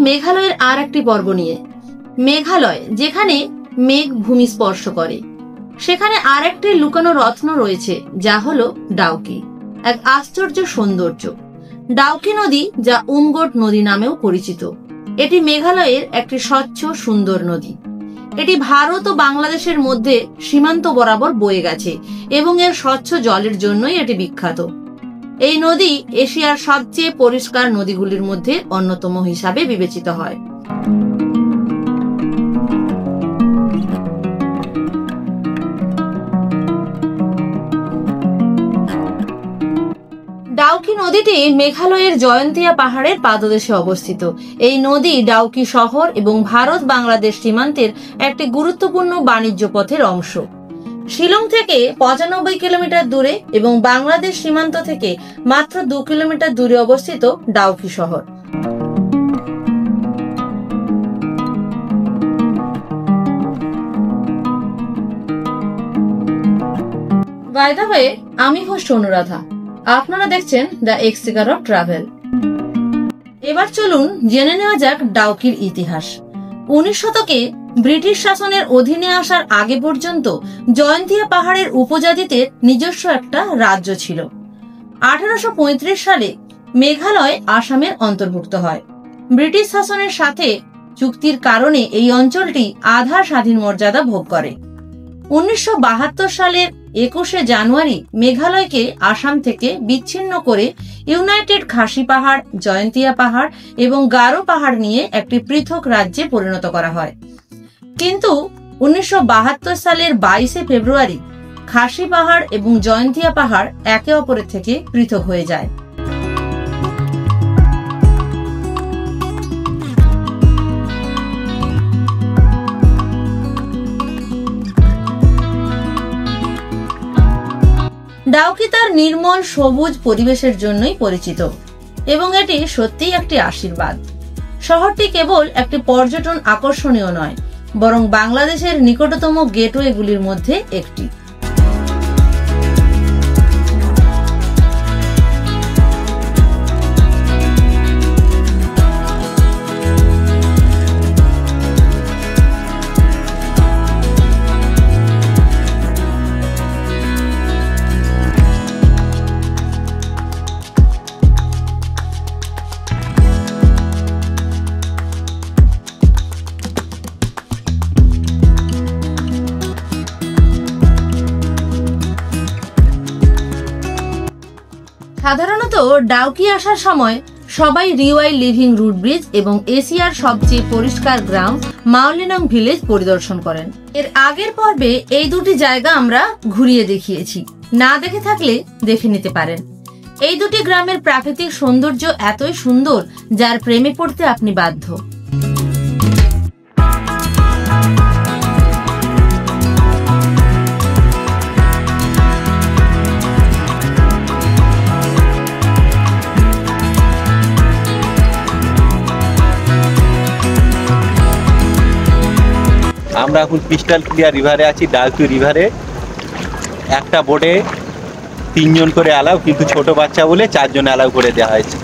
মেঘালয়ের আর একটি পর্ব নিয়ে। মেঘালয় যেখানে মেঘ ভূমি স্পর্শ করে, সেখানে আর একটি লুকানো রত্ন রয়েছে, যা হলো ডাউকি, এক আশ্চর্য সৌন্দর্য। ডাউকি নদী, যা উমগোট নদী নামেও পরিচিত, এটি মেঘালয়ের একটি স্বচ্ছ সুন্দর নদী। এটি ভারত ও বাংলাদেশের মধ্যে সীমান্ত বরাবর বয়ে গেছে এবং এর স্বচ্ছ জলের জন্যই এটি বিখ্যাত। এই নদী এশিয়ার সবচেয়ে পরিষ্কার নদীগুলির মধ্যে অন্যতম হিসাবে বিবেচিত হয়। ডাউকি নদীটি মেঘালয়ের জয়ন্তিয়া পাহাড়ের পাদদেশে অবস্থিত। এই নদী ডাউকি শহর এবং ভারত বাংলাদেশ সীমান্তের একটি গুরুত্বপূর্ণ বাণিজ্য পথের অংশ। শিলং থেকে 95 কিলোমিটার দূরে এবং বাংলাদেশ সীমান্ত থেকে মাত্র 2 কিলোমিটার দূরে অবস্থিত ডাউকি শহর। বাই দ্য ওয়ে, আমি হোস্ট অনুরাধা, আপনারা দেখছেন দ্য এক্সপ্লোরার অফ ট্রাভেল। এবার চলুন জেনে নেওয়া যাক ডাউকির ইতিহাস। 19 শতকে ব্রিটিশ শাসনের অধীনে আসার আগে পর্যন্ত জয়ন্তিয়া পাহাড়ের উপজাতিতে নিজস্ব একটা রাজ্য ছিল। 1835 সালে মেঘালয় আসামের অন্তর্ভুক্ত হয়। ব্রিটিশ শাসনের সাথে চুক্তির কারণে এই অঞ্চলটি আধা স্বাধীন মর্যাদা ভোগ করে। 1972 সালের 21শে জানুয়ারি মেঘালয়কে আসাম থেকে বিচ্ছিন্ন করে ইউনাইটেড খাসি পাহাড়, জয়ন্তিয়া পাহাড় এবং গারো পাহাড় নিয়ে একটি পৃথক রাজ্যে পরিণত করা হয়। কিন্তু 1972 সালের 22শে ফেব্রুয়ারি খাসি পাহাড় এবং জয়ন্তিয়া পাহাড় একে অপরের থেকে পৃথক হয়ে যায়। ডাউকি তার নির্মল সবুজ পরিবেশের জন্যই পরিচিত এবং এটি সত্যিই একটি আশীর্বাদ। শহরটি কেবল একটি পর্যটন আকর্ষণীয় নয়, বরং বাংলাদেশের নিকটতম গেটওয়েগুলির মধ্যে একটি। সাধারণত ডাউকি আসার সময় সবাই রিওয়াই লিভিং রুট ব্রিজ এবং এশিয়ার সবচেয়ে পরিষ্কার গ্রাম মাওলিনং ভিলেজ পরিদর্শন করেন। এর আগের পর্বে এই দুটি জায়গা আমরা ঘুরিয়ে দেখিয়েছি, না দেখে থাকলে দেখে নিতে পারেন। এই দুটি গ্রামের প্রাকৃতিক সৌন্দর্য এতই সুন্দর, যার প্রেমে পড়তে আপনি বাধ্য। আমরা এখন ক্রিস্টাল ক্লিয়ার রিভারে আছি। ডাউকি রিভারে একটা বোটে 3 জন করে অ্যালাউ, কিন্তু ছোট বাচ্চা বলে 4 জন অ্যালাউ করে দেওয়া হয়েছে।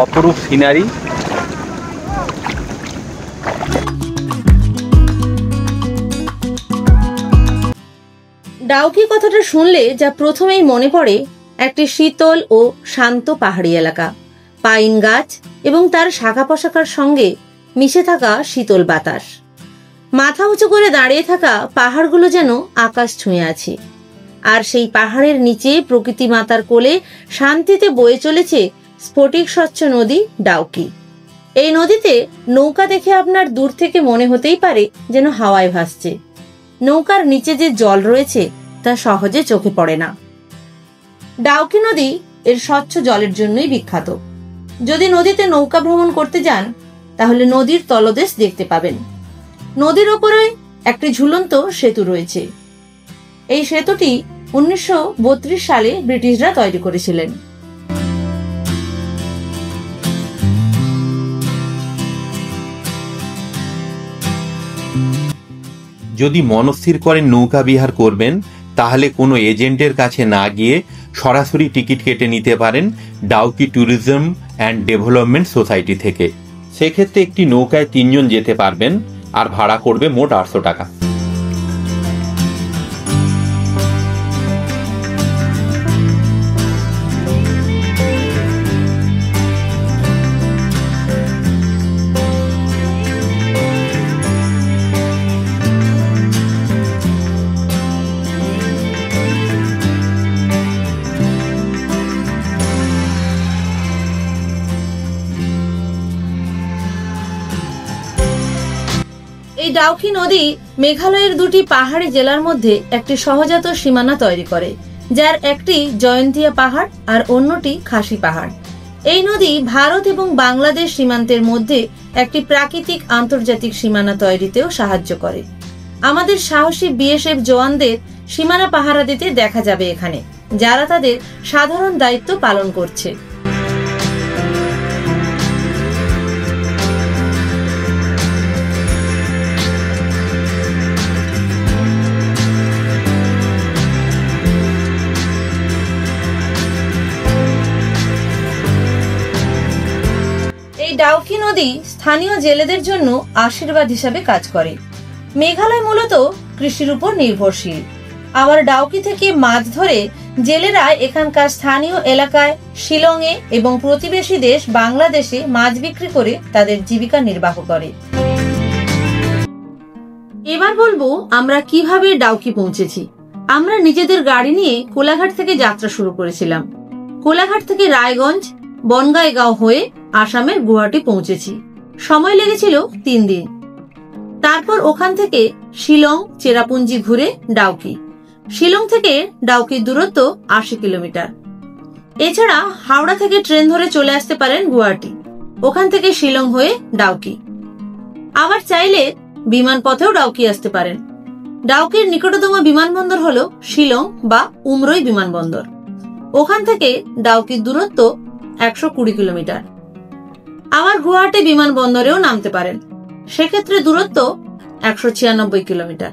অপরূপ সিনারি। ডাউকি কথাটা শুনলে যা প্রথমেই মনে পড়ে, একটি শীতল ও শান্ত পাহাড়ি এলাকা, পাইন গাছ এবং তার শাখা প্রশাখার সঙ্গে মিশে থাকা শীতল বাতাস। মাথা উঁচু করে দাঁড়িয়ে থাকা পাহাড়গুলো যেন আকাশ ছুঁয়ে আছে, আর সেই পাহাড়ের নিচে প্রকৃতি মাতার কোলে শান্তিতে বয়ে চলেছে স্ফটিক স্বচ্ছ নদী ডাউকি। এই নদীতে নৌকা দেখে আপনার দূর থেকে মনে হতেই পারে যেন হাওয়ায় ভাসছে। নৌকার নিচে যে জল রয়েছে তা সহজে চোখে পড়ে না। ডাউকি নদী এর স্বচ্ছ জলের জন্যই বিখ্যাত। যদি নদীতে নৌকা ভ্রমণ করতে যান, তাহলে নদীর তলদেশ দেখতে পাবেন। নদীর ওপরে একটি ঝুলন্ত সেতু রয়েছে। এই সেতুটি 1932 সালে ব্রিটিশরা তৈরি করেছিলেন। যদি মনস্থির করেন নৌকা বিহার করবেন, তাহলে কোনো এজেন্টের কাছে না গিয়ে সরাসরি টিকিট কেটে নিতে পারেন Dawki tourism and development society থেকে। সেক্ষেত্রে একটি নৌকায় 3 জন যেতে পারবেন, আর ভাড়া করবে মোট 800 টাকা। এই ডাউকি নদী মেঘালয়ের 2টি পাহাড়ি জেলার মধ্যে একটি সহজাত সীমানা তৈরি করে, যার একটি জয়ন্তিয়া পাহাড় আর অন্যটি খাসি পাহাড়। এই নদী ভারত এবং বাংলাদেশ সীমান্তের মধ্যে একটি প্রাকৃতিক আন্তর্জাতিক সীমানা তৈরিতেও সাহায্য করে। আমাদের সাহসী বিএসএফ জওয়ানদের সীমানা পাহারা দিতে দেখা যাবে এখানে, যারা তাদের সাধারণ দায়িত্ব পালন করছে। ডাউকি নদী স্থানীয় জেলেদের জন্য আশীর্বাদ হিসাবে কাজ করে। মেঘালয় মূলত কৃষির উপর নির্ভরশীল। আবার ডাউকি থেকে মাছ ধরে জেলেরা এখানকার স্থানীয় এলাকায়, শিলংয়ে এবং প্রতিবেশী দেশ বাংলাদেশে মাছ বিক্রি করে তাদের জীবিকা নির্বাহ করে। এবার বলবো আমরা কিভাবে ডাউকি পৌঁছেছি। আমরা নিজেদের গাড়ি নিয়ে কোলাঘাট থেকে যাত্রা শুরু করেছিলাম। কোলাঘাট থেকে রায়গঞ্জ, বনগাঁইগাঁও হয়ে আসামের গুয়াহাটি পৌঁছেছি। সময় লেগেছিল 3 দিন। তারপর ওখান থেকে শিলং, চেরাপুঞ্জি ঘুরে ডাউকি। শিলং থেকে ডাউকির দূরত্ব 80 কিলোমিটার। এছাড়া হাওড়া থেকে ট্রেন ধরে চলে আসতে পারেন গুয়াহাটি, ওখান থেকে শিলং হয়ে ডাউকি। আবার চাইলে বিমান পথেও ডাউকি আসতে পারেন। ডাউকির নিকটতম বিমানবন্দর হলো শিলং বা উমরই বিমানবন্দর। ওখান থেকে ডাউকির দূরত্ব 120 কিলোমিটার। আবার গুয়াহাটি বিমানবন্দরেও নামতে পারেন, সেক্ষেত্রে দূরত্ব 196 কিলোমিটার।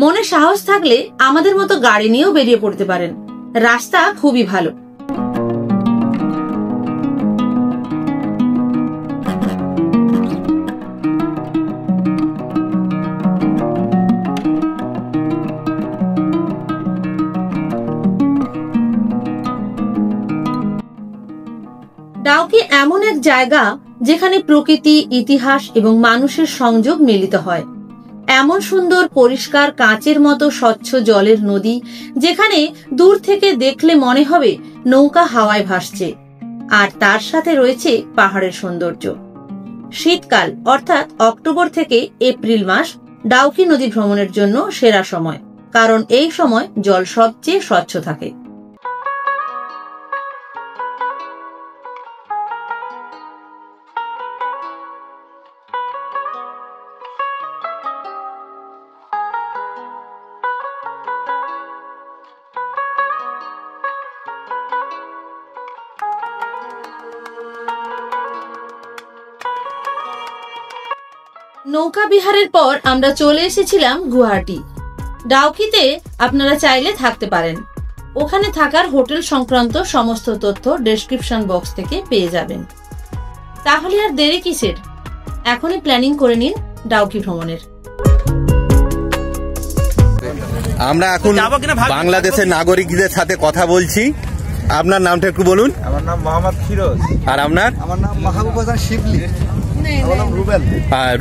মনে সাহস থাকলে আমাদের মতো গাড়ি নিয়েও বেরিয়ে পড়তে পারেন, রাস্তা খুবই ভালো। ডাউকি এমন এক জায়গা যেখানে প্রকৃতি, ইতিহাস এবং মানুষের সংযোগ মিলিত হয়। এমন সুন্দর পরিষ্কার কাঁচের মতো স্বচ্ছ জলের নদী, যেখানে দূর থেকে দেখলে মনে হবে নৌকা হাওয়ায় ভাসছে, আর তার সাথে রয়েছে পাহাড়ের সৌন্দর্য। শীতকাল অর্থাৎ অক্টোবর থেকে এপ্রিল মাস ডাউকি নদী ভ্রমণের জন্য সেরা সময়, কারণ এই সময় জল সবচেয়ে স্বচ্ছ থাকে। নৌকা বিহারের পর আমরা চলে এসেছিলাম গুয়াহাটি। ডাউকিতে আপনারা চাইলে থাকতে পারেন। ওখানে থাকার হোটেল সংক্রান্ত সমস্ত তথ্য ডেসক্রিপশন বক্স থেকে পেয়ে যাবেন। তাহলে আর দেরি কিসের, এখনই প্ল্যানিং করে নিন ডাউকি ভ্রমণের। আমরা এখন বাংলাদেশের নাগরিকদের সাথে কথা বলছি। আপনার নামটা একটু বলুন। আমার নাম মোহাম্মদ ফিরোজ। আর আপনার? আমার নাম মাহবুব হাসান শিবলি। আমার নাম রুবেল।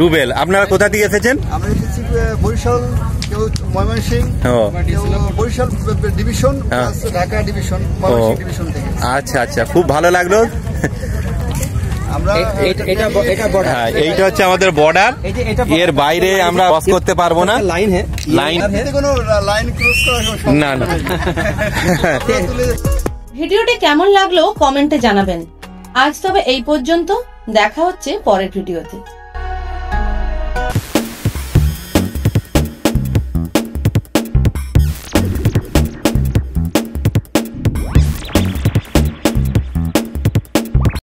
রুবেল। আপনারা কোথা থেকে এসেছেন? আমরা এসেছি বরিশাল, কেউ Mymensingh, Barishal division, Dhaka division, Mymensingh division থেকে। আচ্ছা আচ্ছা, খুব ভালো লাগলো। এইটা হচ্ছে আমাদের বর্ডার, এর বাইরে আমরা ক্রস করতে পারবো না। লাইন কোনো লাইন ক্রস করা না না। ভিডিওটি কেমন লাগলো কমেন্টে জানাবেন। আজ তবে এই পর্যন্ত, দেখা হচ্ছে পরের ভিডিওতে।